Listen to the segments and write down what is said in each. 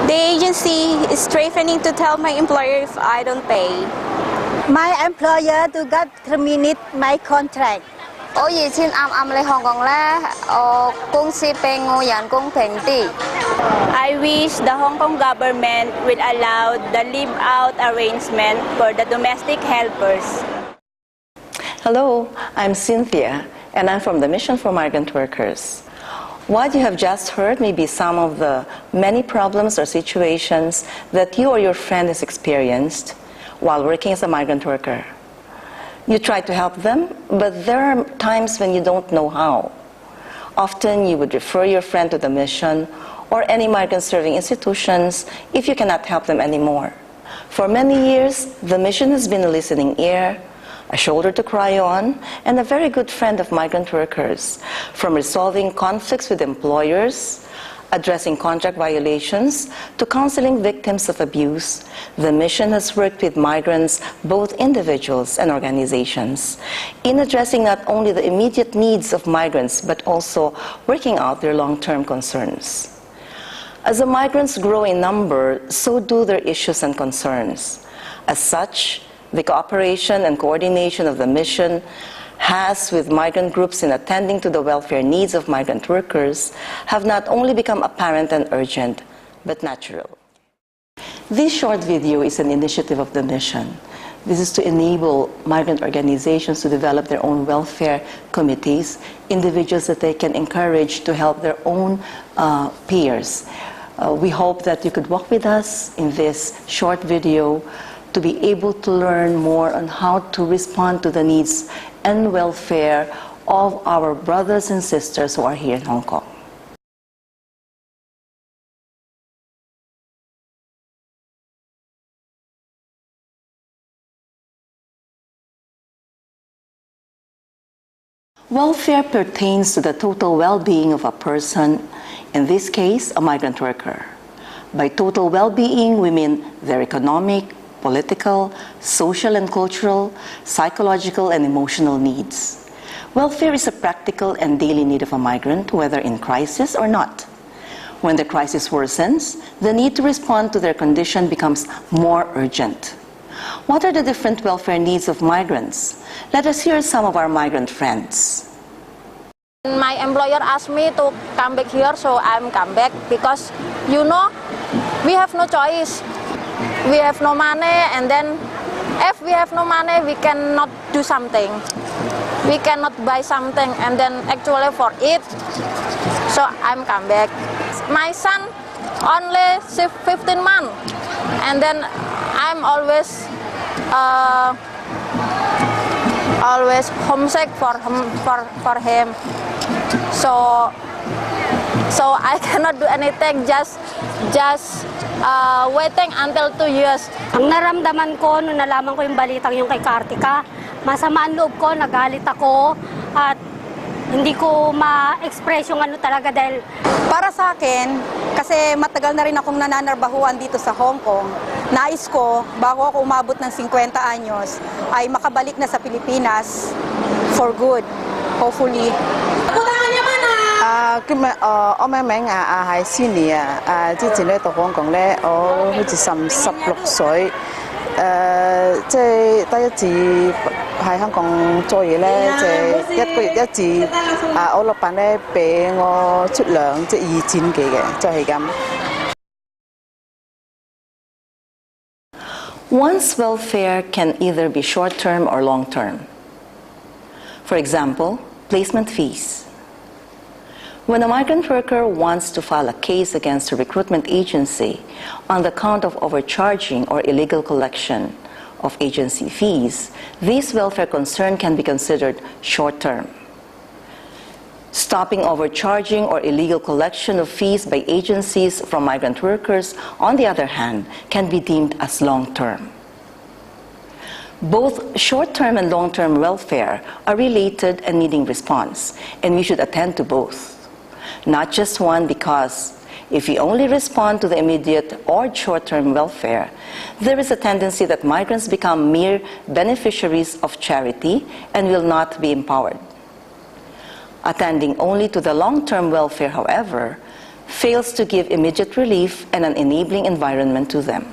The agency is threatening to tell my employer if I don't pay. My employer to get terminate my contract. I wish the Hong Kong government will allow the leave-out arrangement for the domestic helpers. Hello, I'm Cynthia, and I'm from the Mission for Migrant Workers. What you have just heard may be some of the many problems or situations that you or your friend has experienced while working as a migrant worker. You try to help them, but there are times when you don't know how. Often you would refer your friend to the mission or any migrant serving institutions if you cannot help them anymore. For many years, the mission has been a listening ear, a shoulder to cry on, and a very good friend of migrant workers, from resolving conflicts with employers, addressing contract violations, to counseling victims of abuse. The mission has worked with migrants, both individuals and organizations, in addressing not only the immediate needs of migrants, but also working out their long-term concerns. As the migrants grow in number, so do their issues and concerns. As such, the cooperation and coordination of the mission has with migrant groups in attending to the welfare needs of migrant workers have not only become apparent and urgent, but natural. This short video is an initiative of the mission. This is to enable migrant organizations to develop their own welfare committees, individuals that they can encourage to help their own peers. We hope that you could walk with us in this short video to be able to learn more on how to respond to the needs and welfare of our brothers and sisters who are here in Hong Kong. Welfare pertains to the total well-being of a person, in this case, a migrant worker. By total well-being, we mean their economic, political, social and cultural, psychological and emotional needs. Welfare is a practical and daily need of a migrant, whether in crisis or not. When the crisis worsens, the need to respond to their condition becomes more urgent. What are the different welfare needs of migrants? Let us hear some of our migrant friends. My employer asked me to come back here, so I'm come back because, you know, we have no choice. We have no money, and then if we have no money, we cannot do something. We cannot buy something, and then actually for it, so I'm come back. My son only 15 months, and then I'm always homesick for him. So I cannot do anything, just waiting until 2 years. Ang naramdaman ko nung nalaman ko yung balitang yung kay Kartika, masama ang loob ko, nagalit ako at hindi ko ma-express yung ano talaga dahil... Para sa akin, kasi matagal na rin akong nananarbahuan dito sa Hong Kong, nais ko, bago ako umabot ng 50 anyos, ay makabalik na sa Pilipinas for good, hopefully. 今日我名係 Cindy 之前咧到香港咧，我好似16歲，即係第一次喺香港做嘢咧，就1個月1次，我老闆咧俾我出糧即係2000幾嘅，就係咁。One's welfare can either be short-term or long-term. For example, placement fees. When a migrant worker wants to file a case against a recruitment agency on the count of overcharging or illegal collection of agency fees, this welfare concern can be considered short-term. Stopping overcharging or illegal collection of fees by agencies from migrant workers, on the other hand, can be deemed as long-term. Both short-term and long-term welfare are related and needing response, and we should attend to both. Not just one, because if we only respond to the immediate or short-term welfare, there is a tendency that migrants become mere beneficiaries of charity and will not be empowered. Attending only to the long-term welfare, however, fails to give immediate relief and an enabling environment to them.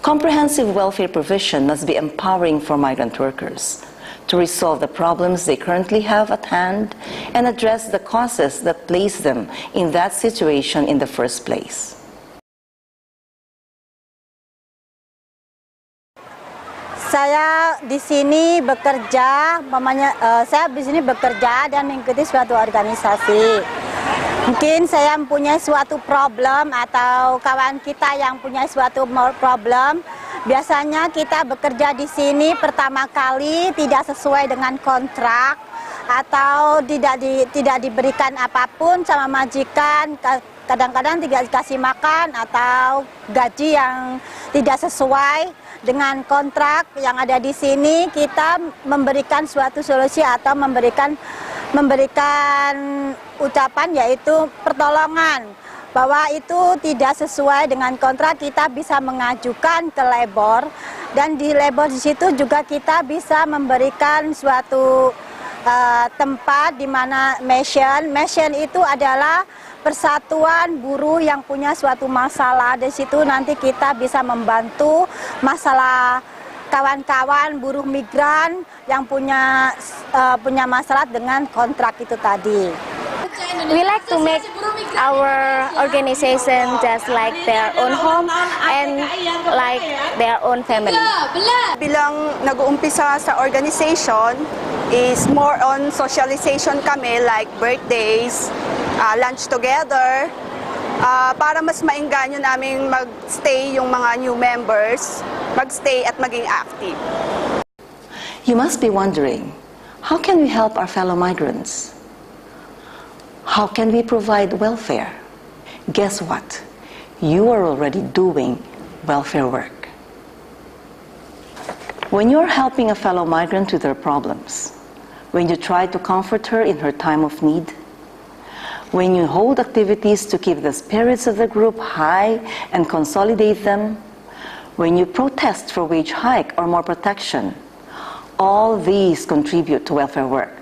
Comprehensive welfare provision must be empowering for migrant workers to resolve the problems they currently have at hand and address the causes that place them in that situation in the first place. Saya di sini bekerja, saya di sini bekerja dan mengikuti suatu organisasi. Mungkin saya mempunyai suatu problem atau kawan kita yang punya suatu problem. Biasanya kita bekerja di sini pertama kali tidak sesuai dengan kontrak atau tidak diberikan apapun sama majikan. Kadang-kadang tidak dikasih makan atau gaji yang tidak sesuai dengan kontrak yang ada di sini. Kita memberikan suatu solusi atau memberikan ucapan yaitu pertolongan bahwa itu tidak sesuai dengan kontrak. Kita bisa mengajukan ke labor dan di labor di situ juga kita bisa memberikan suatu tempat di mana mission itu adalah persatuan buruh yang punya suatu masalah. Di situ nanti kita bisa membantu masalah kawan-kawan buruh migran yang punya masalah dengan kontrak itu tadi. We like to make our organization just like their own home and like their own family. Bilang nag-uumpisa sa organization is more on socialization kami like birthdays, lunch together, para mas maengganyo naming mag-stay yung mga new members, mag-stay at maging active. You must be wondering, how can we help our fellow migrants? How can we provide welfare? Guess what? You are already doing welfare work. When you're helping a fellow migrant with her problems, when you try to comfort her in her time of need, when you hold activities to keep the spirits of the group high and consolidate them, when you protest for wage hike or more protection, all these contribute to welfare work.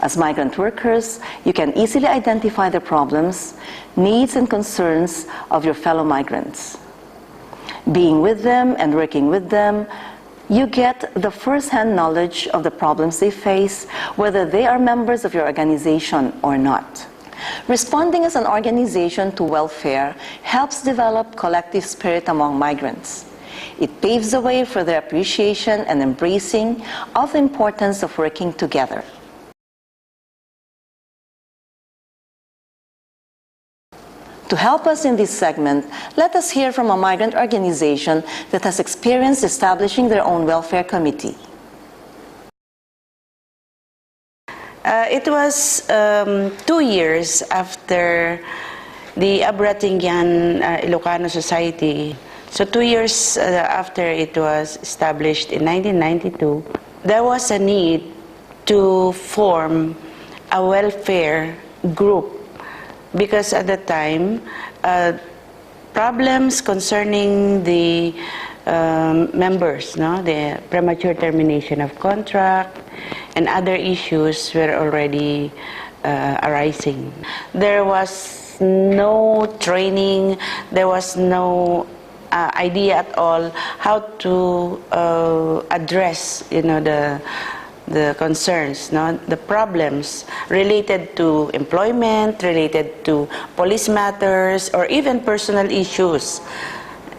As migrant workers, you can easily identify the problems, needs, and concerns of your fellow migrants. Being with them and working with them, you get the first-hand knowledge of the problems they face, whether they are members of your organization or not. Responding as an organization to welfare helps develop collective spirit among migrants. It paves the way for their appreciation and embracing of the importance of working together. To help us in this segment, let us hear from a migrant organization that has experience establishing their own welfare committee. It was 2 years after the Abratingan Ilocano Society. So 2 years after it was established in 1992, there was a need to form a welfare group because at the time, problems concerning the members, the premature termination of contract and other issues were already arising. There was no training, there was no idea at all how to address, the concerns, the problems related to employment, related to police matters, or even personal issues.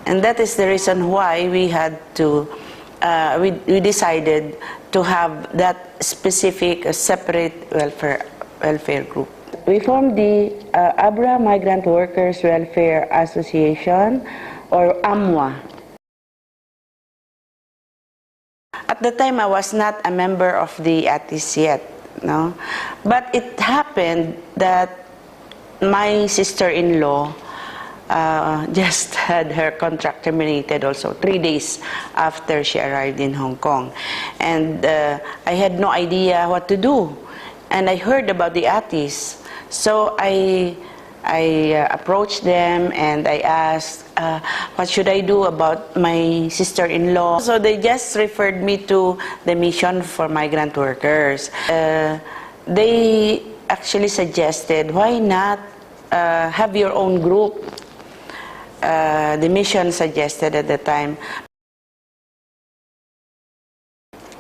And that is the reason why we had to, we decided to have that specific separate welfare group. We formed the Abra Migrant Workers Welfare Association, or AMWA. At the time, I was not a member of the ATIS yet, but it happened that my sister-in-law just had her contract terminated also 3 days after she arrived in Hong Kong. And I had no idea what to do. And I heard about the ATIS. So I approached them and I asked, what should I do about my sister-in-law? So they just referred me to the Mission for Migrant Workers. They actually suggested, why not have your own group? The mission suggested at the time.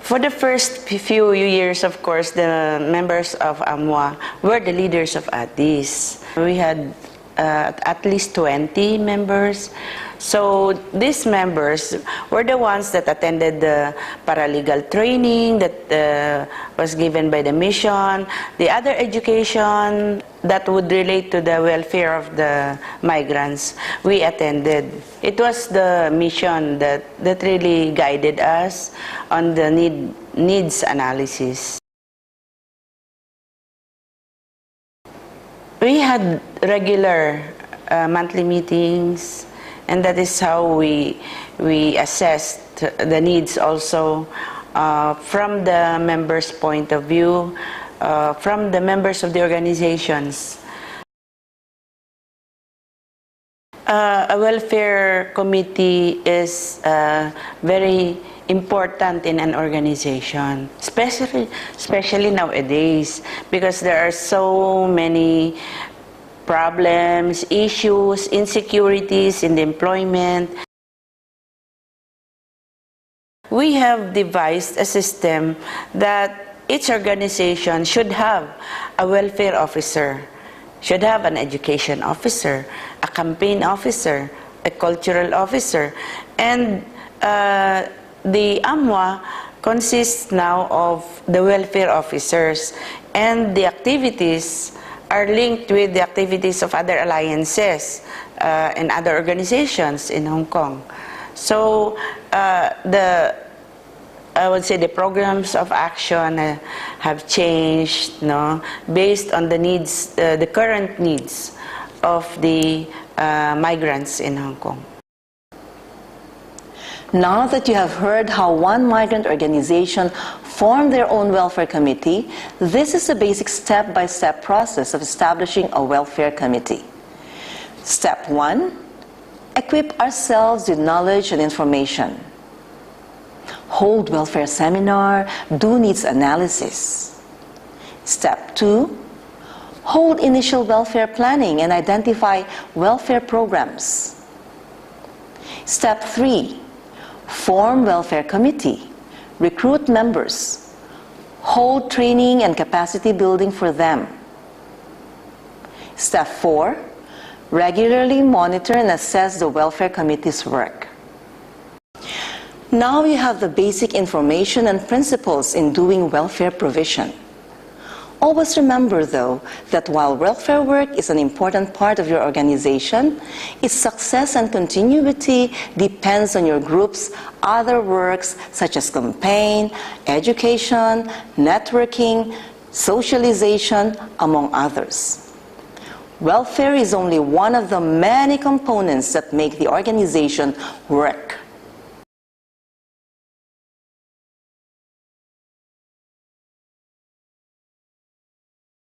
For the first few years, of course, the members of AMWA were the leaders of ADIS. We had at least 20 members. So these members were the ones that attended the paralegal training that was given by the mission, the other education that would relate to the welfare of the migrants. We attended. It was the mission that really guided us on the needs analysis. We had regular monthly meetings, and that is how we assessed the needs also from the members' point of view, from the members of the organizations. A welfare committee is very important in an organization, especially nowadays, because there are so many problems, issues, insecurities in the employment. We have devised a system that each organization should have a welfare officer, should have an education officer, a campaign officer, a cultural officer, and the AMWA consists now of the welfare officers, and the activities are linked with the activities of other alliances and other organizations in Hong Kong. So I would say the programs of action have changed, no, based on the needs, the current needs of the migrants in Hong Kong. Now that you have heard how one migrant organization formed their own welfare committee, this is the basic step-by-step process of establishing a welfare committee. Step 1, equip ourselves with knowledge and information. Hold welfare seminar, do needs analysis. Step 2, hold initial welfare planning and identify welfare programs. Step 3, form welfare committee, recruit members, hold training and capacity building for them. Step 4, regularly monitor and assess the welfare committee's work. Now you have the basic information and principles in doing welfare provision. Always remember, though, that while welfare work is an important part of your organization, its success and continuity depends on your group's other works such as campaign, education, networking, socialization, among others. Welfare is only one of the many components that make the organization work.